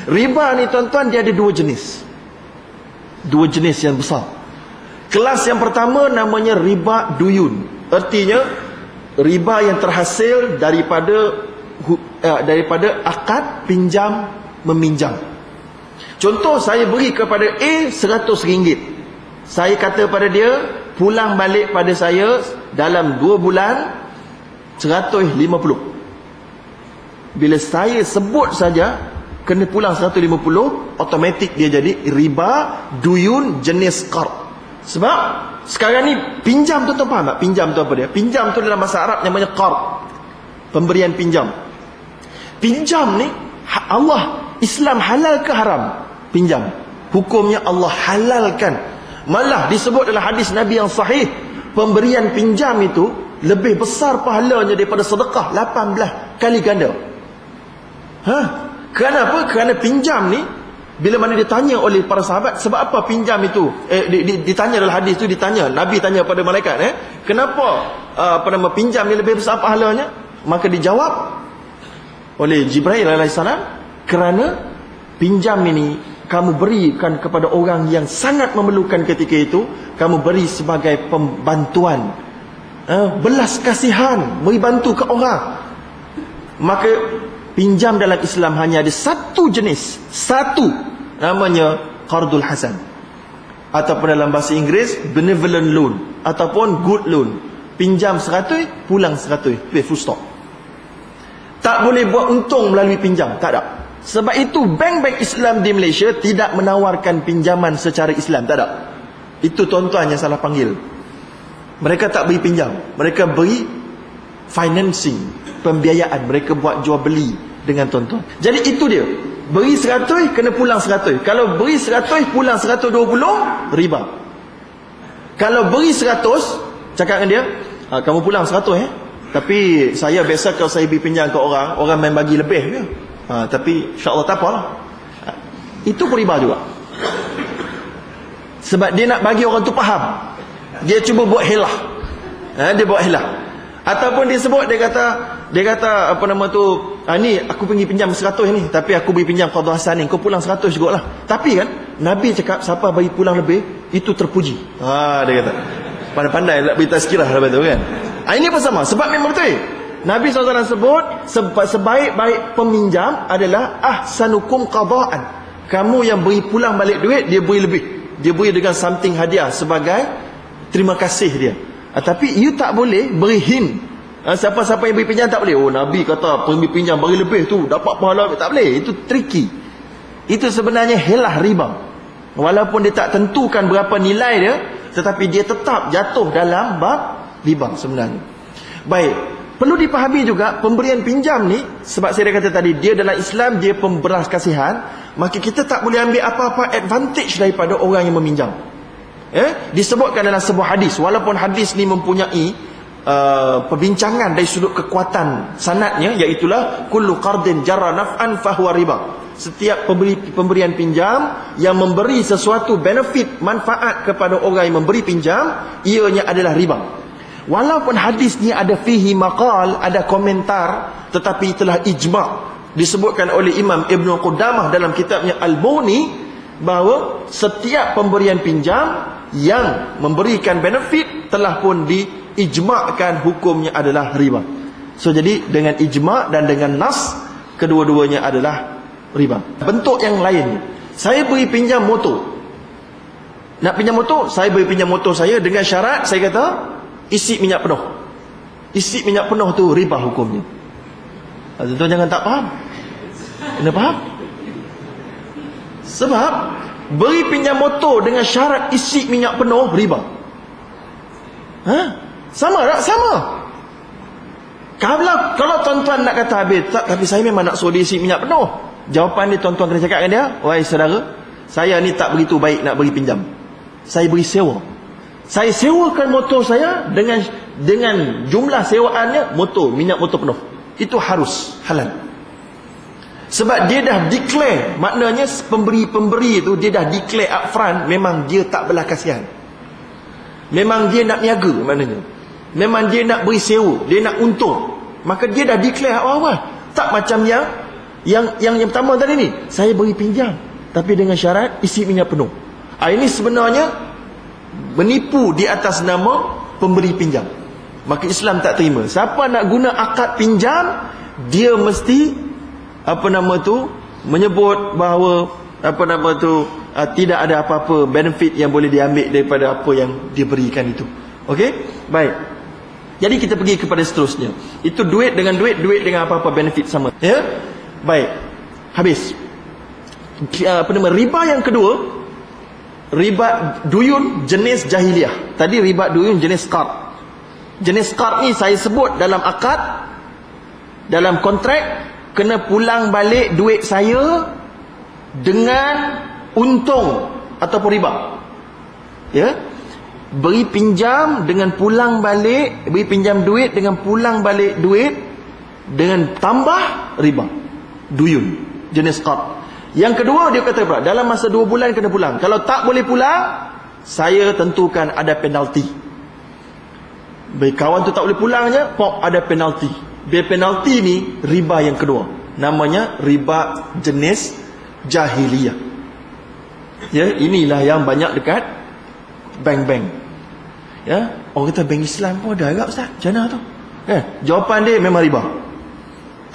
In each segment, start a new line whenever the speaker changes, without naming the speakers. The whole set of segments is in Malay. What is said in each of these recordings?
Riba ni tuan-tuan, dia ada dua jenis. Dua jenis yang besar. Kelas yang pertama namanya riba duyun. Artinya riba yang terhasil daripada akad pinjam meminjam. Contoh, saya beri kepada A RM100. Saya kata pada dia, pulang balik pada saya dalam 2 bulan 150. Bila saya sebut saja kena pulang 150, automatik dia jadi riba duyun jenis qard. Sebab sekarang ni pinjam tu faham tak? Pinjam tu apa dia? Pinjam tu dalam bahasa Arab namanya qard. Pemberian pinjam. Pinjam ni Allah, Islam halal ke haram? Pinjam. Hukumnya Allah halalkan. Malah disebut dalam hadis Nabi yang sahih, pemberian pinjam itu lebih besar pahalanya daripada sedekah 18 kali ganda. Kenapa? Kerana pinjam ni, bila mana ditanya oleh para sahabat, sebab apa pinjam itu ditanya dalam hadis tu, ditanya, Nabi tanya pada malaikat, kenapa pinjam ni lebih besar pahalanya? Maka dijawab oleh Jibril alaihissalam, kerana pinjam ini kamu berikan kepada orang yang sangat memerlukan ketika itu, kamu beri sebagai pembantuan, belas kasihan, beri bantu ke orang. Maka pinjam dalam Islam hanya ada satu jenis, namanya qardul hasan, ataupun dalam bahasa Inggeris benevolent loan, ataupun good loan. Pinjam 100, pulang 100, full stop. Tak boleh buat untung melalui pinjam, tak ada. Sebab itu bank-bank Islam di Malaysia tidak menawarkan pinjaman secara Islam, tak ada. Itu tuan-tuan yang salah panggil. Mereka tak beri pinjam, mereka beri financing, pembiayaan. Mereka buat jual beli dengan tuan-tuan. Jadi itu dia, beri 100 kena pulang 100. Kalau beri 100 pulang 120, riba. Kalau beri 100, cakap dengan dia, kamu pulang 100 tapi saya biasa kalau saya beri pinjam ke orang main bagi lebih je. Tapi insya-Allah tak apalah. Itu pun riba juga. Sebab dia nak bagi orang tu faham. Dia cuba buat helah. Dia buat helah. Ataupun dia sebut, dia kata apa nama tu, ni aku pergi pinjam 100 ni, tapi aku beri pinjam qardul hasan ni, kau pulang 100 jugalah. Tapi kan Nabi cakap siapa bagi pulang lebih itu terpuji. Dia kata pandai-pandai nak beri tazkirah lepas tu kan. Ini pun sama, sebab memang betul. Nabi SAW sebut sebaik-baik peminjam adalah ahsanukum qadaan. Kamu yang beri pulang balik duit, dia beri lebih, dia beri dengan something hadiah sebagai terima kasih dia. Tapi you tak boleh beri hint. Siapa-siapa yang beri pinjam tak boleh, Nabi kata pemberi pinjam beri lebih tu dapat pahala. Tak boleh, itu tricky. Itu sebenarnya helah riba. Walaupun dia tak tentukan berapa nilai dia, tetapi dia tetap jatuh dalam bab riba sebenarnya. Baik, perlu dipahami juga pemberian pinjam ni, sebab saya dah kata tadi, dia dalam Islam dia pembelas kasihan, maka kita tak boleh ambil apa-apa advantage daripada orang yang meminjam. Disebutkan dalam sebuah hadis, walaupun hadis ni mempunyai perbincangan dari sudut kekuatan sanadnya, iaitulah kullu qardin jarra naf'an fahuwa riba. Setiap pemberian pinjam yang memberi sesuatu benefit, manfaat kepada orang yang memberi pinjam, ianya adalah riba. Walaupun hadis ni ada fihi maqal, ada komentar, tetapi telah ijma' disebutkan oleh Imam Ibn Qudamah dalam kitabnya Al-Mughni, bahawa setiap pemberian pinjam yang memberikan benefit telah pun diijma'kan hukumnya adalah riba. So jadi dengan ijma' dan dengan nas, kedua-duanya adalah riba. Bentuk yang lain, saya beri pinjam motor. Nak pinjam motor, saya beri pinjam motor saya dengan syarat, saya kata isi minyak penuh. Isi minyak penuh tu riba hukumnya. Tuan-tuan jangan tak faham. Kena faham. Sebab beri pinjam motor dengan syarat isi minyak penuh, riba. Sama tak? Sama. Kalau tuan-tuan nak kata habis, tapi saya memang nak suruh dia isi minyak penuh, jawapan ni tuan-tuan kena cakap dengan dia, wahai saudara, saya ni tak begitu baik nak beri pinjam. Saya beri sewa. Saya sewakan motor saya dengan jumlah sewaannya minyak motor penuh. Itu harus halal. Sebab dia dah declare, maknanya pemberi itu dia dah declare upfront, memang dia tak belah kasihan. Memang dia nak niaga maknanya. Memang dia nak beri sewa, dia nak untung. Maka dia dah declare awal-awal. Tak macam yang Yang pertama tadi ni, saya beri pinjam tapi dengan syarat isi minyak penuh. Ini sebenarnya menipu di atas nama pemberi pinjam. Maka Islam tak terima. Siapa nak guna akad pinjam, dia mesti menyebut bahawa tidak ada apa-apa benefit yang boleh diambil daripada apa yang diberikan itu. Okey? Baik. Jadi kita pergi kepada seterusnya. Itu duit dengan duit dengan apa-apa benefit sama. Ya? Baik. Habis. Riba yang kedua, riba duyun jenis jahiliah. Tadi riba duyun jenis qard. Jenis qard ni saya sebut dalam akad, dalam kontrak, kena pulang balik duit saya dengan untung ataupun riba. Ya? Beri pinjam dengan pulang balik, beri pinjam duit dengan pulang balik duit dengan tambah riba. Duyun jenis qard. Yang kedua dia kata pula, dalam masa 2 bulan kena pulang. Kalau tak boleh pulang, saya tentukan ada penalti. Bagi kawan tu tak boleh pulang je, ada penalti. Biar penalti ni riba yang kedua. Namanya riba jenis jahiliyah. Ya, inilah yang banyak dekat bank-bank. Ya, orang kata bank Islam pun ada agak Ustaz. Macam mana tu? Jawapan dia memang riba.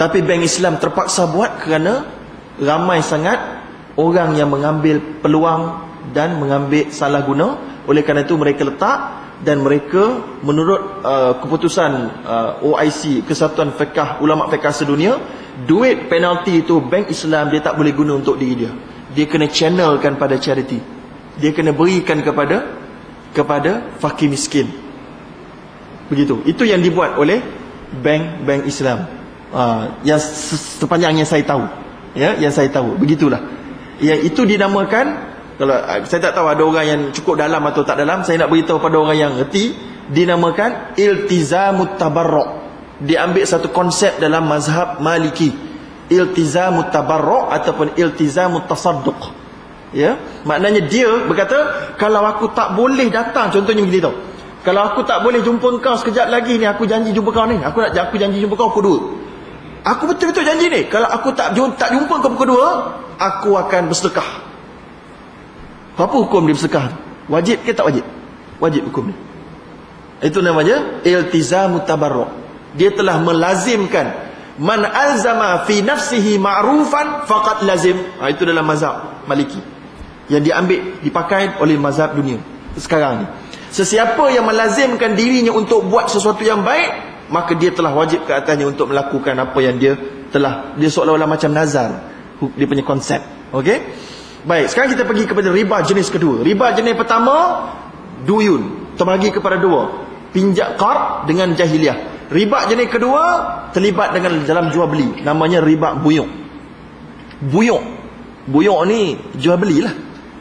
Tapi bank Islam terpaksa buat kerana ramai sangat orang yang mengambil peluang dan mengambil salah guna. Oleh kerana itu mereka letak, dan mereka menurut keputusan OIC, Kesatuan Fiqh Ulama Fiqh Sedunia, duit penalti itu bank Islam dia tak boleh guna untuk diri dia. Dia kena channelkan pada charity. Dia kena berikan kepada fakir miskin. Begitu. Itu yang dibuat oleh bank Islam. Yang sepanjang yang saya tahu. Ya, yang saya tahu. Begitulah. Yang itu dinamakan, kalau saya tak tahu ada orang yang cukup dalam atau tak dalam, saya nak beritahu pada orang yang reti, dinamakan iltizamut tabarruk. Diambil satu konsep dalam mazhab Maliki. Iltizamut tabarruk ataupun iltizamut tasadduq. Ya, maknanya dia berkata, kalau aku tak boleh datang, contohnya begini tau. Kalau aku tak boleh jumpa kau sekejap lagi ni, aku janji jumpa kau ni. Aku janji jumpa kau pukul 2. Aku betul-betul janji ni. Kalau aku tak jumpa kau pukul 2, aku akan bersedekah. Apa hukum dia bersedekah? Wajib ke tak wajib? Wajib hukum dia. Itu namanya iltizamut tabarruk. Dia telah melazimkan, man alzama fi nafsihi ma'rufan faqad lazim. Itu dalam mazhab Maliki, yang diambil, dipakai oleh mazhab dunia sekarang ni. Sesiapa yang melazimkan dirinya untuk buat sesuatu yang baik, maka dia telah wajib ke atasnya untuk melakukan apa yang dia seolah-olah macam nazar. Dia punya konsep. Okey? Baik, sekarang kita pergi kepada riba jenis kedua. Riba jenis pertama, duyun, terbagi kepada dua. Pinjam qard dengan jahiliah. Riba jenis kedua terlibat dengan dalam jual beli, namanya riba buyuk. Buyuk ni jual belilah.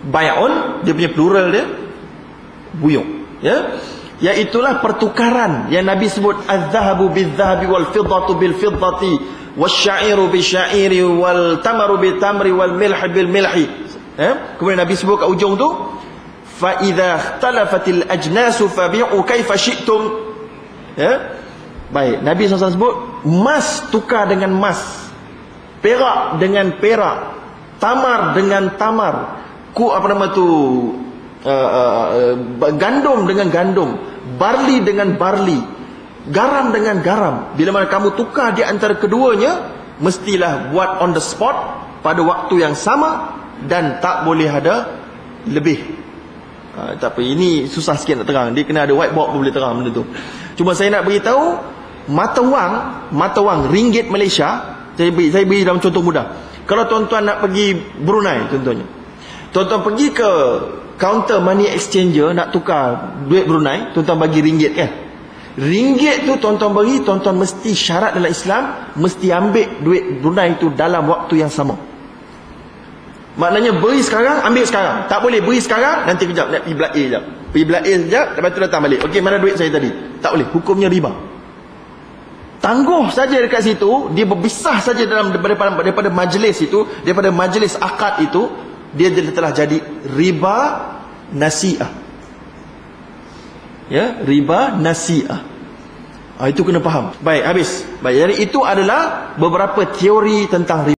Bai'un, dia punya plural dia buyuk. Ya, iaitulah pertukaran yang Nabi sebut, az-zahabu bil-zahabi wal-fiddatu bil-fiddati wasy-sya'iru bil-sya'iri wal-tamaru bil-tamri wal-milhi bil-milhi. Kemudian Nabi sebut kat ujung tu, fa idza ikhtalafatil ajnasu fabi'u kaifa syi'tum. Ya. Baik, Nabi SAW sebut, emas tukar dengan emas, perak dengan perak, tamar dengan tamar, gandum dengan gandum, barli dengan barli, garam dengan garam. Bila mana kamu tukar di antara keduanya, mestilah buat on the spot pada waktu yang sama dan tak boleh ada lebih. Tak apa, ini susah sikit nak terang. Dia kena ada whiteboard pun boleh terang benda tu. Cuma saya nak beritahu, mata wang ringgit Malaysia, saya beri dalam contoh mudah. Kalau tuan-tuan nak pergi Brunei contohnya, tuan-tuan pergi ke counter money exchanger nak tukar duit Brunei, tuan-tuan bagi ringgit kan. Ringgit tu tuan-tuan bagi, tuan-tuan mesti syarat dalam Islam, mesti ambil duit Brunei tu dalam waktu yang sama. Maknanya beri sekarang, ambil sekarang. Tak boleh beri sekarang, nanti kejap nak pergi Belak A sekejap. Pergi Belak A sekejap, lepas tu datang balik. Okey, mana duit saya tadi? Tak boleh, hukumnya riba. Tangguh saja dekat situ, dia berpisah saja daripada majlis itu, daripada majlis akad itu, dia telah jadi riba nasi'ah. Ya, riba nasi'ah. Itu kena faham. Baik, habis. Baik, jadi itu adalah beberapa teori tentang riba.